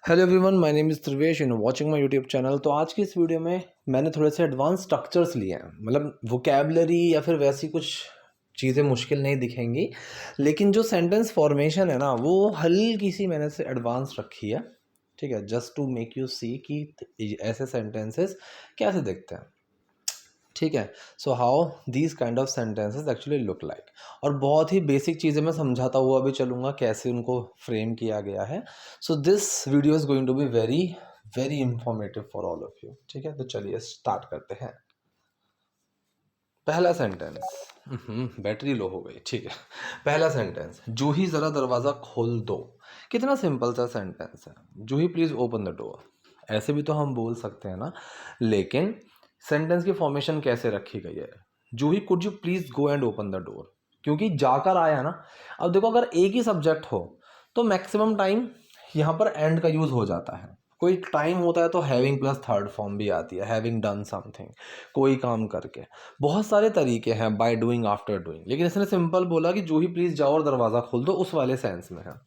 Hello everyone, my name is Dhruvesh, you know watching my YouTube channel. तो आज की इस वीडियो में मैंने थोड़े से एडवांस स्ट्रक्चर्स लिए हैं। मतलब वोकैबलरी या फिर वैसी कुछ चीज़ें मुश्किल नहीं दिखेंगी, लेकिन जो सेंटेंस फॉर्मेशन है ना, वो हल्की सी मैंने से एडवांस रखी है। ठीक है, just to make you see कि ऐसे सेंटेंसेस कैसे दिखते हैं। ठीक है, so how these kind of sentences actually look like. और बहुत ही बेसिक चीज़ें मैं समझाता हुआ भी चलूँगा कैसे उनको फ्रेम किया गया है। So this video is going to be very very informative for all of you. ठीक है, तो चलिए स्टार्ट करते हैं। पहला सेंटेंस, बैटरी लो हो गई। ठीक है, पहला सेंटेंस, जूही ज़रा दरवाज़ा खोल दो। कितना सिंपल सा सेंटेंस है, जूही प्लीज़ ओपन द डोर। ऐसे भी तो हम बोल सकते हैं ना, लेकिन सेंटेंस की फॉर्मेशन कैसे रखी गई है, Juhi could you please go and open the door. क्योंकि जाकर आया ना। अब देखो, अगर एक ही सब्जेक्ट हो तो मैक्सिमम टाइम यहाँ पर एंड का यूज़ हो जाता है। कोई टाइम होता है तो हैविंग प्लस थर्ड फॉर्म भी आती है, हैविंग डन समथिंग, कोई काम करके। बहुत सारे तरीके हैं, बाय डूइंग, आफ्टर डूइंग, लेकिन इसने सिंपल बोला कि जूही प्लीज़ जाओ और दरवाज़ा खोल दो, उस वाले सेंस में है।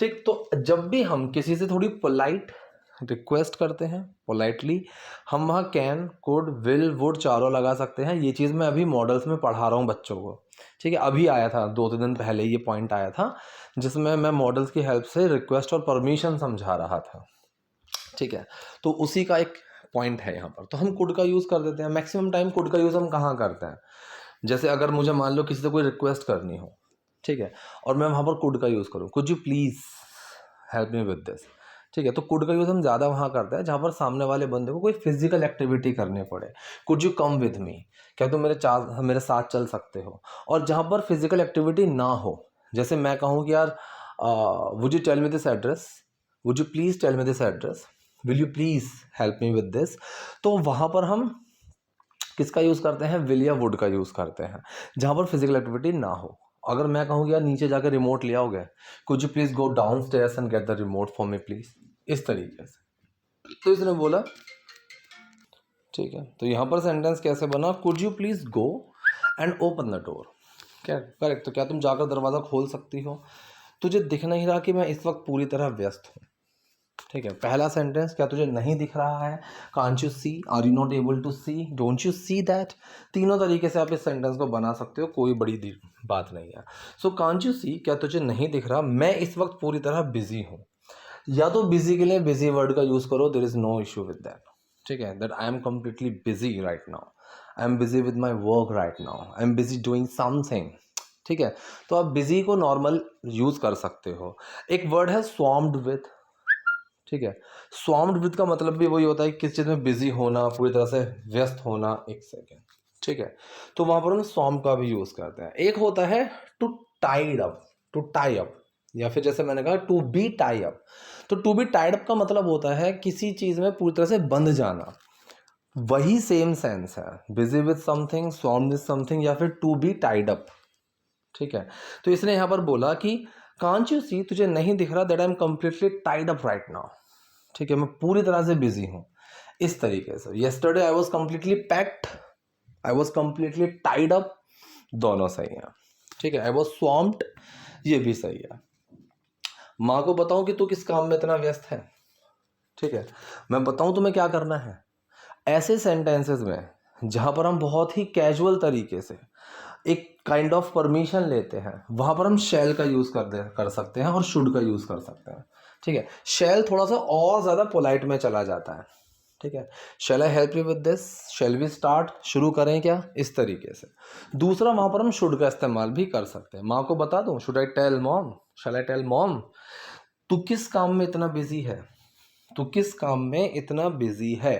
ठीक, तो जब भी हम किसी से थोड़ी पोलाइट रिक्वेस्ट करते हैं, पोलाइटली, हम वहाँ कैन, कुड, विल, वुड चारों लगा सकते हैं। ये चीज़ मैं अभी मॉडल्स में पढ़ा रहा हूँ बच्चों को। ठीक है, अभी आया था 2-3 दिन पहले ये पॉइंट आया था, जिसमें मैं मॉडल्स की हेल्प से रिक्वेस्ट और परमिशन समझा रहा था। ठीक है, तो उसी का एक पॉइंट है यहाँ पर। तो हम कुड का यूज़ कर देते हैं। मैक्सिमम टाइम कुड का यूज़ हम कहाँ करते हैं, जैसे अगर मुझे मान लो किसी से कोई रिक्वेस्ट करनी हो, ठीक है, और मैं वहाँ पर कुड का यूज़ करूँ, could you please help me with this. ठीक है, तो कुड का यूज़ हम ज़्यादा वहाँ करते हैं जहाँ पर सामने वाले बंदे को कोई फिजिकल एक्टिविटी करनी पड़े। Could you come with me, क्या तुम मेरे साथ चल सकते हो। और जहाँ पर फिजिकल एक्टिविटी ना हो, जैसे मैं कहूँ कि यार would you tell me this address, would you please tell me this address, will you please help me with this. तो वहाँ पर हम किसका यूज़ करते हैं, विल या वुड का यूज़ करते हैं, जहाँ पर फिजिकल एक्टिविटी ना हो। अगर मैं कहूँ कि यार नीचे जाकर रिमोट ले आओगे, could you please go down stairs and get the remote for me please, इस तरीके से। तो इसने बोला, ठीक है, तो यहाँ पर सेंटेंस कैसे बना, could you please go and open the door. क्या करेक्ट, तो क्या तुम जाकर दरवाज़ा खोल सकती हो। तुझे दिख नहीं रहा कि मैं इस वक्त पूरी तरह व्यस्त हूँ। ठीक है, पहला सेंटेंस, क्या तुझे नहीं दिख रहा है, can't you see, are you not able to see, don't you see that. तीनों तरीके से आप इस सेंटेंस को बना सकते हो, कोई बड़ी बात नहीं है। सो कांट यू सी, क्या तुझे नहीं दिख रहा, मैं इस वक्त पूरी तरह बिजी हूँ। या तो बिजी के लिए बिजी वर्ड का यूज करो, there is no issue with that. ठीक है, that I am completely busy right now, I am busy with my work right now, I am busy doing something. ठीक है, तो आप बिजी को नॉर्मल यूज कर सकते हो। एक वर्ड है स्वॉम्ड विथ। ठीक है, स्वाम्ड विद का मतलब भी वही होता है कि किस चीज़ में बिजी होना, पूरी तरह से व्यस्त होना। एक सेकेंड, ठीक है, तो वहाँ पर हम स्वाम का भी यूज़ करते हैं। एक होता है to tied up, to tie up, या फिर जैसे मैंने कहा टू बी टाई अप। तो टू बी टाइड अप का मतलब होता है किसी चीज़ में पूरी तरह से बंध जाना। वही सेम सेंस है, busy with something, swamped with something, या फिर टू बी टाइड अप। ठीक है, तो इसने यहाँ पर बोला कि कांट यू सी, तुझे नहीं दिख रहा, that I am completely tied up right now. ठीक है, मैं पूरी तरह से बिजी हूँ। इस तरीके से, yesterday I was completely packed, I was completely tied up, दोनों सही है। ठीक है, आई वॉज स्वॉम्प्ड, ये भी सही है। माँ को बताऊं कि तू किस काम में इतना व्यस्त है। ठीक है, मैं बताऊं तुम्हें क्या करना है। ऐसे सेंटेंसेस में जहां पर हम बहुत ही कैजुअल तरीके से एक काइंड ऑफ परमिशन लेते हैं, वहां पर हम शैल का यूज कर सकते हैं और शुड का यूज कर सकते हैं। ठीक है, शैल थोड़ा सा और ज्यादा पोलाइट में चला जाता है। ठीक है, shall I help you with this, shall we start, शुरू करें क्या, इस तरीके से। दूसरा, वहां पर हम शुड का इस्तेमाल भी कर सकते हैं। माँ को बता दूं, should I tell mom, shall I tell mom, तू किस काम में इतना बिजी है, तू किस काम में इतना बिजी है।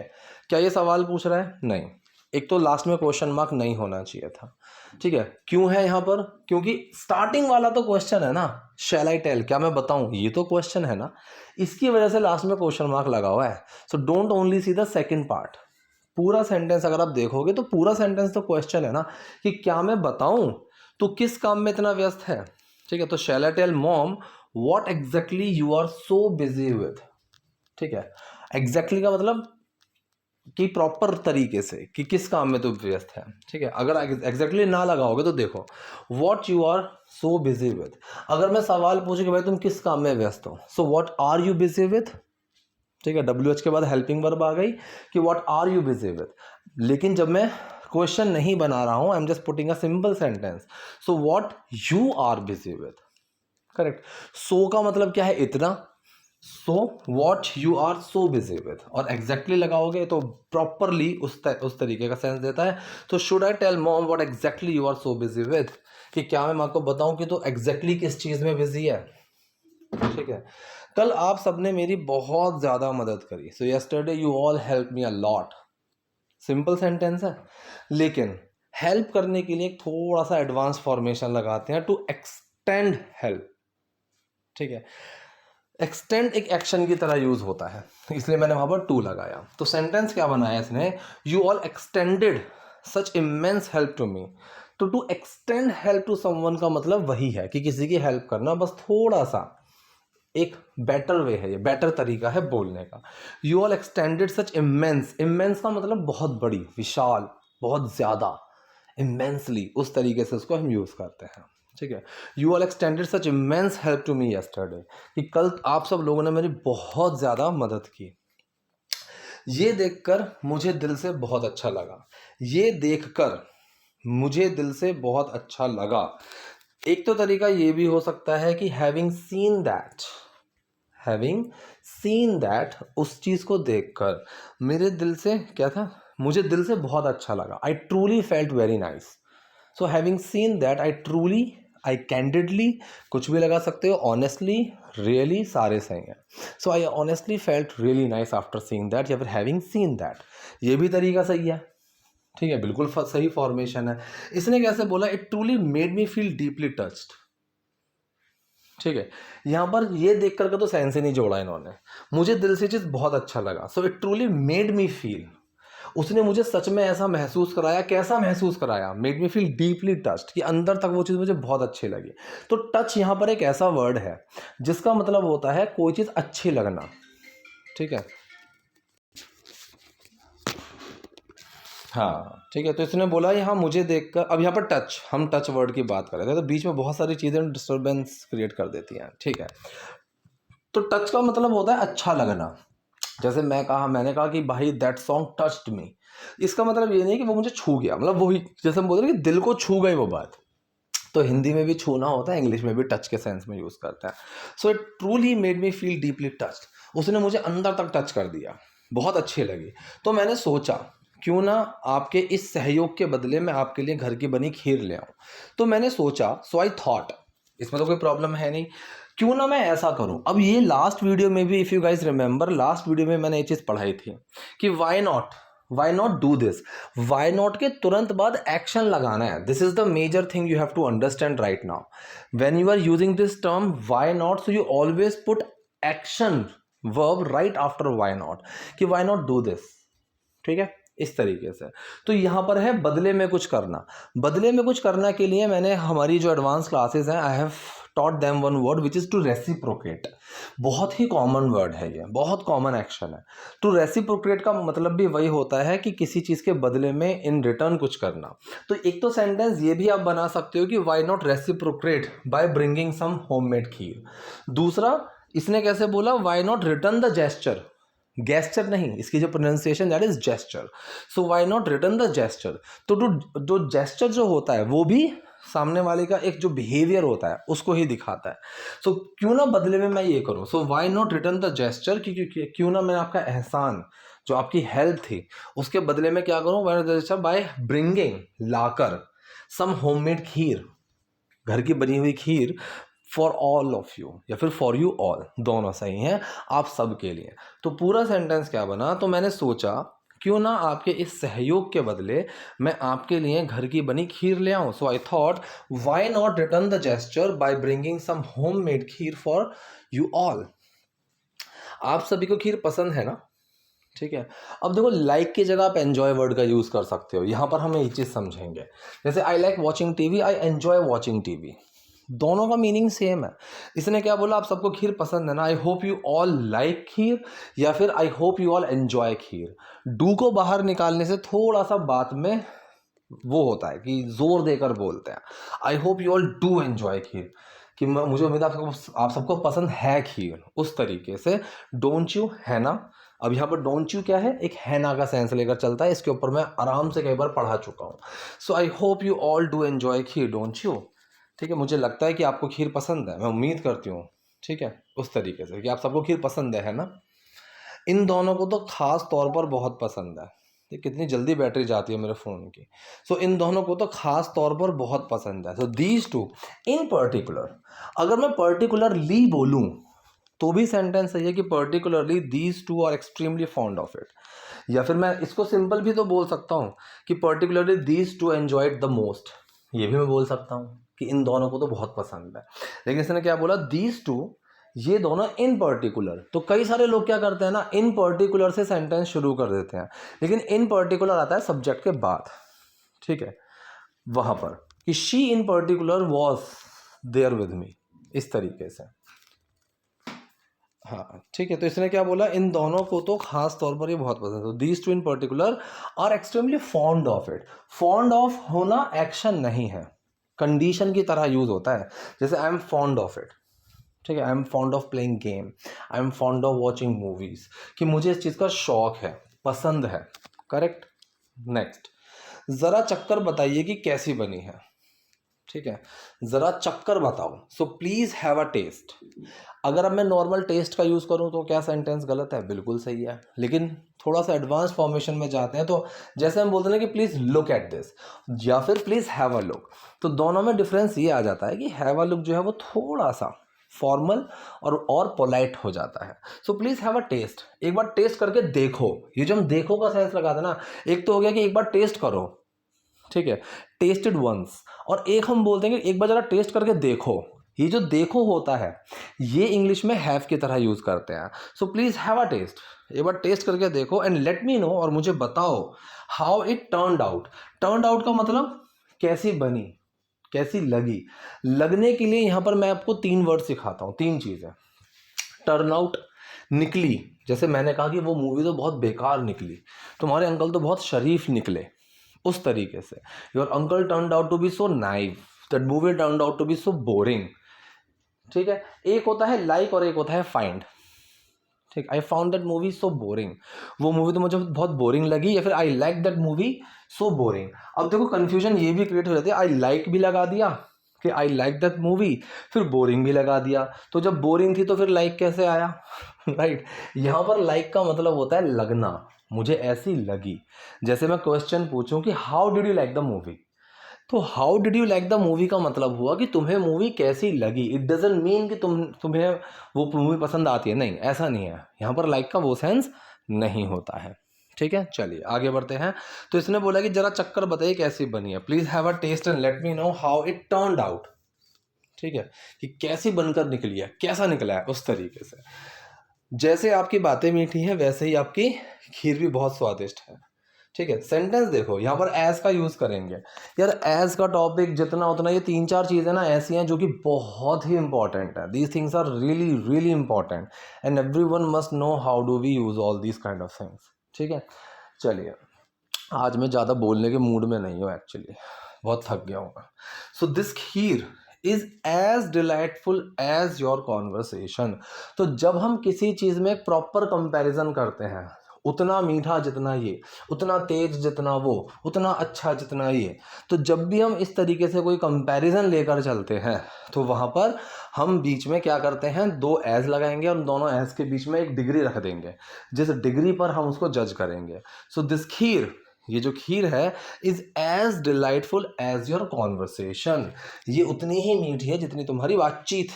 क्या ये सवाल पूछ रहा है, नहीं। एक तो लास्ट में क्वेश्चन मार्क नहीं होना चाहिए था। ठीक है, क्यों है यहाँ पर, क्योंकि स्टार्टिंग वाला तो क्वेश्चन है ना, शैल आई टेल, क्या मैं बताऊं, ये तो क्वेश्चन है ना, इसकी वजह से लास्ट में क्वेश्चन मार्क लगा हुआ है। So don't only see the second part. पूरा सेंटेंस अगर आप देखोगे तो पूरा सेंटेंस तो क्वेश्चन है ना, कि क्या मैं बताऊं तू किस काम में इतना व्यस्त है। ठीक है, तो shall I tell mom what exactly you are so busy with. ठीक है, एग्जैक्टली का मतलब कि प्रॉपर तरीके से कि किस काम में तू व्यस्त है। ठीक है, अगर एग्जैक्टली ना लगाओगे तो देखो, what you are so busy with. अगर मैं सवाल पूछूं कि भाई तुम किस काम में व्यस्त हो, so what are you busy with, ठीक है, WH के बाद हेल्पिंग वर्ब आ गई कि what are you busy with. लेकिन जब मैं क्वेश्चन नहीं बना रहा हूं, I am just putting a simple sentence, so what you are busy with, correct. So का मतलब क्या है, इतना, so what you are so busy with, और एग्जैक्टली लगाओगे तो प्रॉपरली उस तरीके का सेंस देता है। तो should I tell mom what exactly you are so busy with, कि क्या मैं माँ को बताऊं कि तो एग्जैक्टली किस चीज में बिजी है। ठीक है, कल आप सबने मेरी बहुत ज्यादा मदद करी, सो yesterday you all help me a lot. Simple sentence है, लेकिन हेल्प करने के लिए थोड़ा सा एडवांस फॉर्मेशन लगाते हैं, टू एक्सटेंड हेल्प। ठीक है, एक्सटेंड एक एक्शन की तरह यूज होता है, इसलिए मैंने वहां पर टू लगाया। तो सेंटेंस क्या बनाया इसने, you all extended such immense help to me. तो to extend help to someone का मतलब वही है कि किसी की हेल्प करना, बस थोड़ा सा एक बेटर वे है, ये बेटर तरीका है बोलने का। You all extended such immense, immense का मतलब बहुत बड़ी, विशाल, बहुत ज्यादा, इमेंसली, उस तरीके से उसको हम यूज करते हैं। ठीक है, you all extended such immense help to me yesterday, कि कल आप सब लोगों ने मेरी बहुत ज्यादा मदद की। ये देखकर मुझे दिल से बहुत अच्छा लगा, ये देखकर मुझे दिल से बहुत अच्छा लगा। एक तो तरीका ये भी हो सकता है कि having seen that, having seen that, उस चीज को देखकर मेरे दिल से क्या था, मुझे दिल से बहुत अच्छा लगा, I truly felt very nice. So having seen that, I truly, I candidly, कुछ भी लगा सकते हो, ऑनेस्टली, रियली, सारे सही हैं। So I honestly felt really nice after seeing that, या फिर हैविंग सीन दैट, ये भी तरीका सही है। ठीक है, बिल्कुल सही फॉर्मेशन है। इसने कैसे बोला, it truly made me feel deeply touched. ठीक है, यहां पर ये देख करके तो सेंस ही नहीं जोड़ा इन्होंने, मुझे दिल से चीज बहुत अच्छा लगा, so it truly made me feel, उसने मुझे सच में ऐसा महसूस कराया, कैसा महसूस कराया, made me feel deeply touched, कि अंदर तक वो चीज़ मुझे बहुत अच्छी लगी। तो टच यहाँ पर एक ऐसा वर्ड है जिसका मतलब होता है कोई चीज़ अच्छी लगना। ठीक है, हाँ ठीक है, तो इसने बोला यहाँ मुझे देखकर, अब यहाँ पर टच, हम टच वर्ड की बात कर रहे थे, तो बीच में बहुत सारी चीज़ें डिस्टर्बेंस क्रिएट कर देती हैं। ठीक है, तो टच का मतलब होता है अच्छा लगना। जैसे मैंने कहा कि भाई दैट सॉन्ग टच्ड मी, इसका मतलब ये नहीं कि वो मुझे छू गया, मतलब वही जैसे हम बोल रहे हैं कि दिल को छू गई वो बात। तो हिंदी में भी छूना होता है, इंग्लिश में भी टच के सेंस में यूज करते हैं। So it truly made me feel deeply touched, उसने मुझे अंदर तक टच कर दिया, बहुत अच्छी लगी। तो मैंने सोचा क्यों ना आपके इस सहयोग के बदले मैं आपके लिए घर की बनी खीर ले आऊं। तो मैंने सोचा, सो आई थॉट, इसमें तो कोई प्रॉब्लम है नहीं, क्यों ना मैं ऐसा करूं। अब ये लास्ट वीडियो में भी, if you guys remember, last video में मैंने ये चीज पढ़ाई थी कि why not do this. Why not के तुरंत बाद एक्शन लगाना है, this is the major thing you have to understand right now when you are using this term why not, so you always put action verb right after why not, कि why not do this. ठीक है, इस तरीके से। तो यहां पर है बदले में कुछ करना, बदले में कुछ करना के लिए मैंने हमारी जो एडवांस क्लासेस हैं, I have taught them one word which is to reciprocate. बहुत ही कॉमन वर्ड है ये, बहुत कॉमन एक्शन है। टू रेसिप्रोकेट का मतलब भी वही होता है कि किसी चीज के बदले में इन रिटर्न कुछ करना। तो एक तो सेंटेंस ये भी आप बना सकते हो कि why not reciprocate by bringing some homemade kheer. दूसरा, इसने कैसे बोला, why not return the gesture, gesture नहीं, इसकी जो pronunciation that is gesture. So why not return the gesture. तो जो जेस्चर जो होता है वो भी सामने वाले का एक जो बिहेवियर होता है उसको ही दिखाता है। सो क्यों ना बदले में मैं ये करूं, सो why not return the gesture, क्यों ना मैं आपका एहसान, जो आपकी हेल्प थी, उसके बदले में क्या करूं, बाय ब्रिंगिंग, लाकर, सम होममेड खीर, घर की बनी हुई खीर, फॉर ऑल ऑफ यू, या फिर फॉर यू ऑल, दोनों सही हैं, आप सब के लिए। तो पूरा सेंटेंस क्या बना, तो मैंने सोचा क्यों ना आपके इस सहयोग के बदले मैं आपके लिए घर की बनी खीर ले आऊं। So I thought why not return the gesture by bringing some homemade kheer for you all. आप सभी को खीर पसंद है ना। ठीक है, अब देखो लाइक की जगह आप एंजॉय वर्ड का यूज कर सकते हो, यहां पर हम एक चीज समझेंगे। जैसे I like watching TV, I enjoy watching TV, दोनों का मीनिंग सेम है। इसने क्या बोला, आप सबको खीर पसंद है ना, I hope you all like kheer, या फिर I hope you all enjoy kheer. Do को बाहर निकालने से थोड़ा सा बात में वो होता है कि जोर देकर बोलते हैं, I hope you all do enjoy kheer. कि मुझे उम्मीद है आप सबको पसंद है खीर, उस तरीके से डोंट यू, है ना। अब यहाँ पर डोंट यू क्या है, एक है ना का सेंस लेकर चलता है, इसके ऊपर मैं आराम से कई बार पढ़ा चुका हूँ। So I hope you all do enjoy kheer, don't you. ठीक है, मुझे लगता है कि आपको खीर पसंद है, मैं उम्मीद करती हूँ। ठीक है, उस तरीके से कि आप सबको खीर पसंद है ना। इन दोनों को तो खास तौर पर बहुत पसंद है। ये कितनी जल्दी बैटरी जाती है मेरे फ़ोन की। सो इन दोनों को तो खास तौर पर बहुत पसंद है। So these two in particular, अगर मैं पर्टिकुलरली बोलूँ तो भी सेंटेंस सही है कि particularly these two are extremely fond of it. या फिर मैं इसको सिंपल भी तो बोल सकता हूँ कि particularly these to enjoy it the most, ये भी मैं बोल सकता हूँ कि इन दोनों को तो बहुत पसंद है। लेकिन इसने क्या बोला, दीज टू, ये दोनों इन पर्टिकुलर। तो कई सारे लोग क्या करते हैं ना, इन पर्टिकुलर से सेंटेंस शुरू कर देते हैं, लेकिन इन पर्टिकुलर आता है सब्जेक्ट के बाद। ठीक है, वहां पर कि she in particular was there with me, इस तरीके से। हाँ ठीक है, तो इसने क्या बोला, इन दोनों को तो खास तौर पर ये बहुत पसंद है। तो these two in particular are extremely fond of it. Fond of होना एक्शन नहीं है, कंडीशन की तरह यूज होता है। जैसे I am fond of it, ठीक है, I am fond of playing game, I am fond of watching movies, कि मुझे इस चीज़ का शौक है, पसंद है। करेक्ट। नेक्स्ट, ज़रा चक्कर बताइए कि कैसी बनी है। ठीक है, ज़रा चक्कर बताओ, so please have a taste. अगर अब मैं नॉर्मल टेस्ट का यूज़ करूँ तो क्या सेंटेंस गलत है? बिल्कुल सही है। लेकिन थोड़ा सा एडवांस फॉर्मेशन में जाते हैं तो जैसे हम बोलते हैं कि प्लीज़ लुक एट दिस या फिर प्लीज़ हैव अ लुक, तो दोनों में डिफरेंस ये आ जाता है कि हैव अ लुक जो है वो थोड़ा सा फॉर्मल और पोलाइट हो जाता है। So please have a taste, एक बार टेस्ट करके देखो। ये जो हम देखो का सेंस लगाते हैं ना, एक तो हो गया कि एक बार टेस्ट करो, ठीक है, टेस्टेड वंस, और एक हम बोलते हैं कि एक बार जरा टेस्ट करके देखो। ये जो देखो होता है ये इंग्लिश में हैव की तरह यूज करते हैं। So please have a taste, एक बार टेस्ट करके देखो एंड लेट मी नो, और मुझे बताओ how it turned out. Turned out का मतलब कैसी बनी, कैसी लगी। लगने के लिए यहां पर मैं आपको 3 वर्ड सिखाता हूं, 3 चीजें। टर्न आउट, निकली, जैसे मैंने कहा कि वो मूवी तो बहुत बेकार निकली, तुम्हारे अंकल तो बहुत शरीफ निकले, उस तरीके से। Your uncle turned out to be so naive, that movie turned out to be so boring. ठीक है, एक होता है लाइक और एक होता है फाइंड। ठीक, I found that movie so boring, वो मूवी तो मुझे बहुत बोरिंग लगी, या फिर I like that movie so boring. अब देखो कंफ्यूजन ये भी क्रिएट हो जाती है, आई लाइक भी लगा दिया कि आई लाइक दैट मूवी, फिर बोरिंग भी लगा दिया, तो जब बोरिंग थी तो फिर लाइक कैसे आया? राइट। यहाँ पर लाइक का मतलब होता है लगना, मुझे ऐसी लगी। जैसे मैं क्वेश्चन पूछूं कि how did you like the movie, तो how did you like the movie का मतलब हुआ कि तुम्हें मूवी कैसी लगी। इट डजंट मीन कि तुम्हें वो मूवी पसंद आती है, नहीं, ऐसा नहीं है। यहाँ पर लाइक का वो सेंस नहीं होता है। ठीक है, चलिए आगे बढ़ते हैं। तो इसने बोला कि जरा चक्कर बताइए कैसी बनी है, please have a taste and let me know how it turned out. ठीक है, कि कैसी बनकर निकली है, कैसा निकला है, उस तरीके से। जैसे आपकी बातें मीठी हैं वैसे ही आपकी खीर भी बहुत स्वादिष्ट है। ठीक है, सेंटेंस देखो, यहाँ पर एज का यूज करेंगे। यार एज का टॉपिक जितना उतना, ये 3-4 चीजें ना ऐसी हैं जो कि बहुत ही इंपॉर्टेंट है। These things are really really important and everyone must know how do we use all these kind of things. ठीक है, चलिए, आज मैं ज़्यादा बोलने के मूड में नहीं हूँ एक्चुअली, बहुत थक गया हूँ। So this kheer is as delightful as your conversation. तो जब हम किसी चीज़ में एक प्रॉपर कंपैरिजन करते हैं, उतना मीठा जितना ये, उतना तेज जितना वो, उतना अच्छा जितना ये, तो जब भी हम इस तरीके से कोई कंपैरिजन लेकर चलते हैं तो वहाँ पर हम बीच में क्या करते हैं, 2 एज लगाएंगे और दोनों एज के बीच में एक डिग्री रख देंगे, जिस डिग्री पर हम उसको जज करेंगे। सो दिस खीर, ये जो खीर है, is as delightful as your conversation. ये उतनी ही मीठी है जितनी तुम्हारी बातचीत।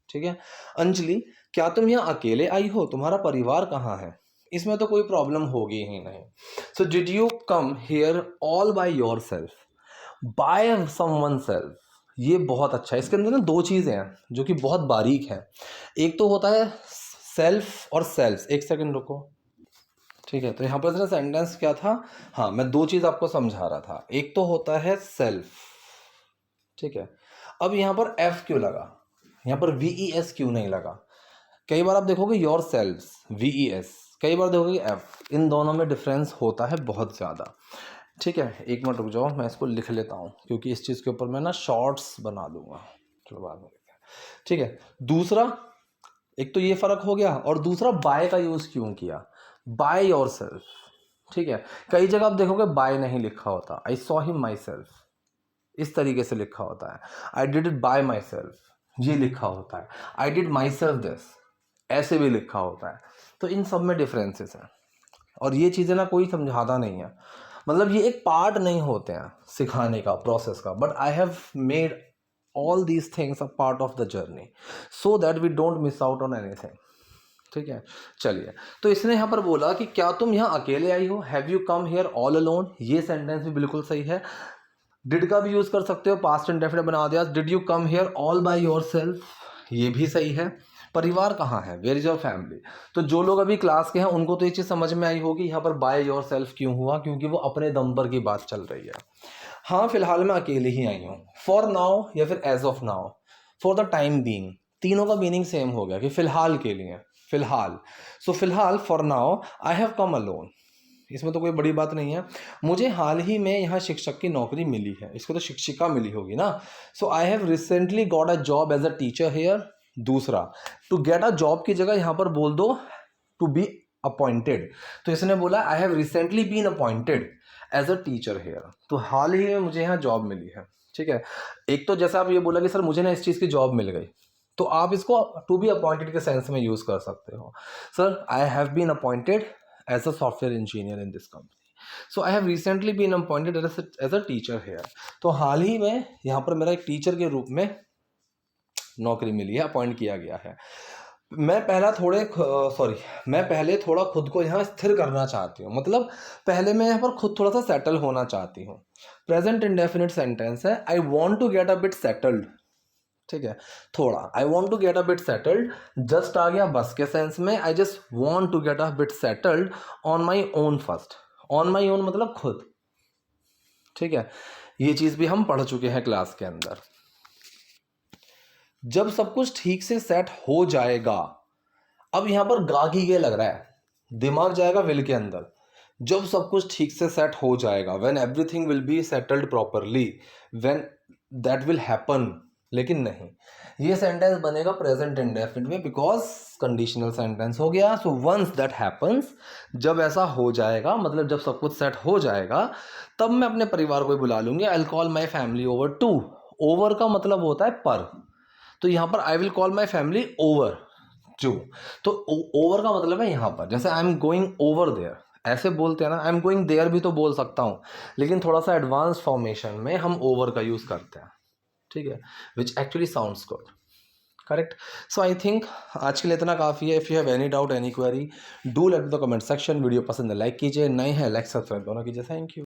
ठीक है, अंजलि क्या तुम यहाँ अकेले आई हो, तुम्हारा परिवार कहाँ है? इसमें तो कोई प्रॉब्लम होगी ही नहीं। So did you come here all by your self, by someone self, ये बहुत अच्छा है। इसके अंदर ना 2 चीजें हैं जो कि बहुत बारीक है। एक तो होता है सेल्फ और सेल्फ। एक सेकंड रुको। ठीक है, तो यहाँ पर सेंटेंस क्या था, हाँ मैं 2 चीज आपको समझा रहा था। एक तो होता है सेल्फ, ठीक है। अब यहाँ पर एफ क्यों लगा, यहाँ पर VES क्यों नहीं लगा? कई बार आप देखोगे योर सेल्फ VES, कई बार देखोगे एफ। इन दोनों में डिफरेंस होता है बहुत ज़्यादा। ठीक है, एक मिनट रुक जाओ, मैं इसको लिख लेता हूँ क्योंकि इस चीज़ के ऊपर मैं ना शॉर्ट्स बना दूंगा। चलो बाद में देखते हैं, ठीक है। दूसरा, एक तो ये फर्क हो गया, और दूसरा बाय का यूज क्यों किया, बाय योर सेल्फ, ठीक है। कई जगह आप देखोगे बाय नहीं लिखा होता, I saw him my self, इस तरीके से लिखा होता है। I did it by my self, ये लिखा होता है। I did my self this, ऐसे भी लिखा होता है। तो इन सब में डिफरेंसेस हैं, और ये चीज़ें ना कोई समझाता नहीं है, मतलब ये एक पार्ट नहीं होते हैं सिखाने का, प्रोसेस का, but I have made all these things a part of the journey so that we don't miss out on anything, ठीक है। चलिए, तो इसने यहाँ पर बोला कि क्या तुम यहाँ अकेले आई हो, have you come here all alone, ये सेंटेंस भी बिल्कुल सही है। डिड का भी यूज कर सकते हो, पास्ट इंडेफिनिट बना दिया, did you come here all by yourself, ये भी सही है। परिवार कहाँ है, वेयर इज योर फैमिली, तो जो लोग अभी क्लास के हैं उनको तो ये चीज़ समझ में आई होगी यहाँ पर बाय योरसेल्फ क्यों हुआ, क्योंकि वो अपने दम पर की बात चल रही है। हाँ, फिलहाल मैं अकेले ही आई हूँ, फॉर नाउ या फिर as of now, for the time being, तीनों का मीनिंग सेम हो गया कि फिलहाल के लिए, फिलहाल। सो फिलहाल for now I have come alone, इसमें तो कोई बड़ी बात नहीं है। मुझे हाल ही में यहाँ शिक्षक की नौकरी मिली है, इसको तो शिक्षिका मिली होगी ना। So I have recently got a job as a teacher here. दूसरा, टू गेट अ जॉब की जगह यहाँ पर बोल दो टू बी अपॉइंटेड, तो इसने बोला I have recently been appointed as a teacher here, तो हाल ही में मुझे यहाँ जॉब मिली है, ठीक है। एक तो जैसा आप ये बोला कि सर मुझे ना इस चीज़ की जॉब मिल गई, तो आप इसको टू बी अपॉइंटेड के सेंस में यूज़ कर सकते हो। Sir I have been appointed as a software engineer in this company, so I have recently been appointed as a teacher here, तो हाल ही में यहाँ पर मेरा एक टीचर के रूप में नौकरी मिली है, अपॉइंट किया गया है। मैं पहले थोड़ा खुद को यहाँ स्थिर करना चाहती हूँ, मतलब पहले मैं यहाँ पर खुद थोड़ा सा सेटल होना चाहती हूँ। प्रेजेंट इंडेफिनिट सेंटेंस है, I want to get a bit settled, ठीक है। थोड़ा, I want to get a bit settled, just आ गया बस के सेंस में, I just want to get a bit settled on my own first, on my own मतलब खुद, ठीक है। ये चीज भी हम पढ़ चुके हैं क्लास के अंदर। जब सब कुछ ठीक से सेट हो जाएगा, अब यहां पर गा की ये लग रहा है, दिमाग जाएगा विल के अंदर, जब सब कुछ ठीक से सेट हो जाएगा, when everything will be settled properly, when that will happen, लेकिन नहीं, ये सेंटेंस बनेगा प्रेजेंट इंडेफिनिट में, बिकॉज कंडीशनल सेंटेंस हो गया। सो वंस दैट हैपन्स, जब ऐसा हो जाएगा, मतलब जब सब कुछ सेट हो जाएगा, तब मैं अपने परिवार को बुला लूंगी। I will call my family over too, over का मतलब होता है पर, तो यहाँ पर I will call my family over too, तो ओवर का मतलब है यहाँ पर, जैसे I am going over there, ऐसे बोलते हैं ना, आई एम गोइंग देयर भी तो बोल सकता हूँ, लेकिन थोड़ा सा एडवांस फॉर्मेशन में हम ओवर का यूज करते हैं, ठीक है, which actually sounds good, correct. So I think आज के लिए इतना काफ़ी है। If you have any doubt, any query, do let the comment section. Video पसंद है लाइक कीजिए, नए हैं लाइक सब्सक्राइब दोनों कीजिए। Thank you.